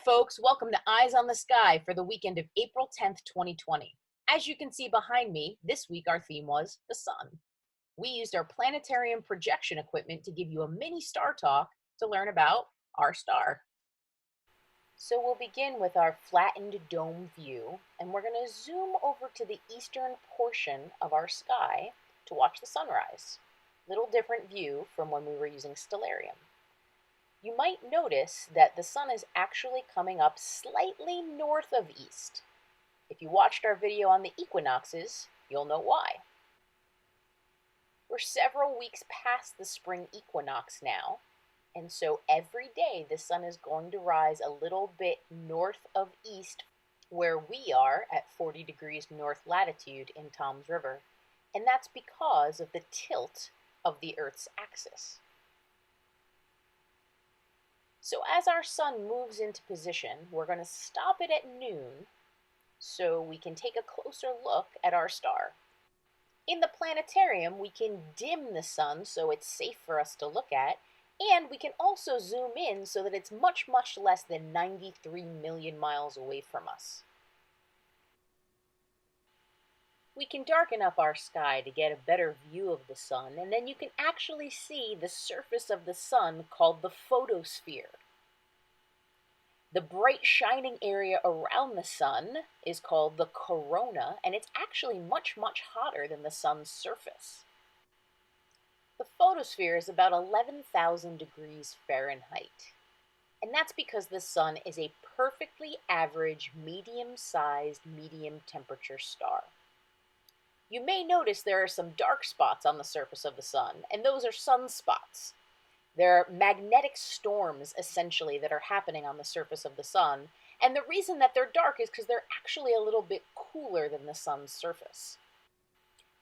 folks. Welcome to Eyes on the Sky for the weekend of April 10th, 2020. As you can see behind me, this week our theme was the sun. We used our planetarium projection equipment to give you a mini star talk to learn about our star. So we'll begin with our flattened dome view, and we're going to zoom over to the eastern portion of our sky to watch the sunrise. Little different view from when we were using stellarium. You might notice that the sun is actually coming up slightly north of east. If you watched our video on the equinoxes, you'll know why. We're several weeks past the spring equinox now, and so every day the sun is going to rise a little bit north of east where we are at 40 degrees north latitude in Toms River, and that's because of the tilt of the Earth's axis. So as our sun moves into position, we're going to stop it at noon so we can take a closer look at our star. In the planetarium, we can dim the sun so it's safe for us to look at, and we can also zoom in so that it's much, much less than 93 million miles away from us. We can darken up our sky to get a better view of the sun, and then you can actually see the surface of the sun called the photosphere. The bright shining area around the sun is called the corona, and it's actually much, much hotter than the sun's surface. The photosphere is about 11,000 degrees Fahrenheit, and that's because the sun is a perfectly average, medium-sized, medium-temperature star. You may notice there are some dark spots on the surface of the sun, and those are sunspots. They're magnetic storms, essentially, that are happening on the surface of the sun, and the reason that they're dark is because they're actually a little bit cooler than the sun's surface.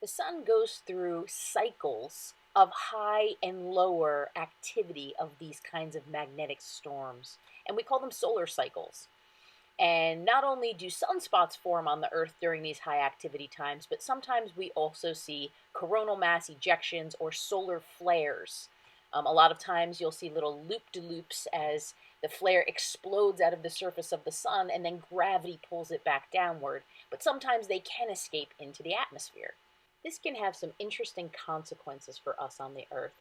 The sun goes through cycles of high and lower activity of these kinds of magnetic storms, and we call them solar cycles. And not only do sunspots form on the Earth during these high activity times, but sometimes we also see coronal mass ejections or solar flares. A lot of times you'll see little loop-de-loops as the flare explodes out of the surface of the sun and then gravity pulls it back downward, but sometimes they can escape into the atmosphere. This can have some interesting consequences for us on the Earth.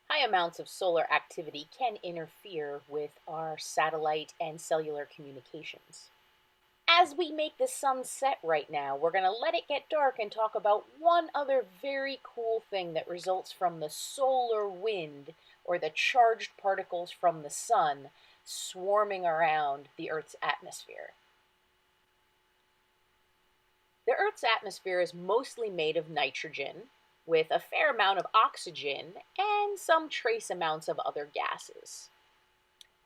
High amounts of solar activity can interfere with our satellite and cellular communications. As we make the sun set right now, we're going to let it get dark and talk about one other very cool thing that results from the solar wind, or the charged particles from the sun, swarming around the Earth's atmosphere. The Earth's atmosphere is mostly made of nitrogen, with a fair amount of oxygen and some trace amounts of other gases.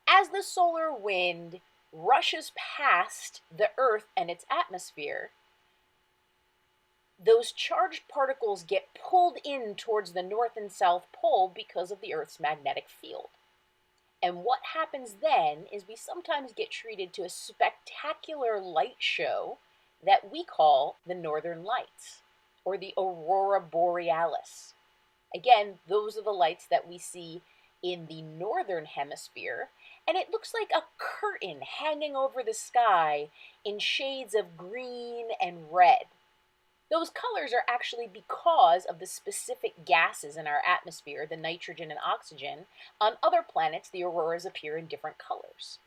As the solar wind rushes past the Earth and its atmosphere, those charged particles get pulled in towards the North and South Pole because of the Earth's magnetic field. And what happens then is we sometimes get treated to a spectacular light show that we call the Northern Lights, or the Aurora Borealis. Again, those are the lights that we see in the northern hemisphere, and it looks like a curtain hanging over the sky in shades of green and red. Those colors are actually because of the specific gases in our atmosphere, the nitrogen and oxygen. On other planets, the auroras appear in different colors.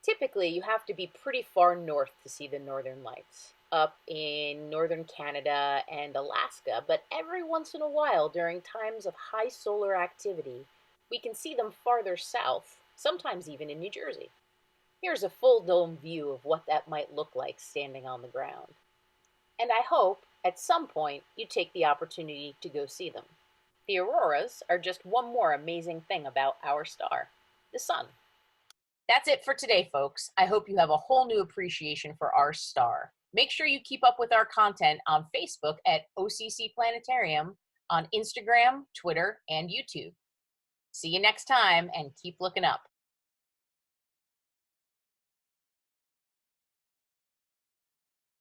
Typically, you have to be pretty far north to see the northern lights, up in northern Canada and Alaska, but every once in a while, during times of high solar activity, we can see them farther south, sometimes even in New Jersey. Here's a full dome view of what that might look like standing on the ground. And I hope, at some point, you take the opportunity to go see them. The auroras are just one more amazing thing about our star, the sun. That's it for today, folks. I hope you have a whole new appreciation for our star. Make sure you keep up with our content on Facebook at OCC Planetarium, on Instagram, Twitter, and YouTube. See you next time, and keep looking up.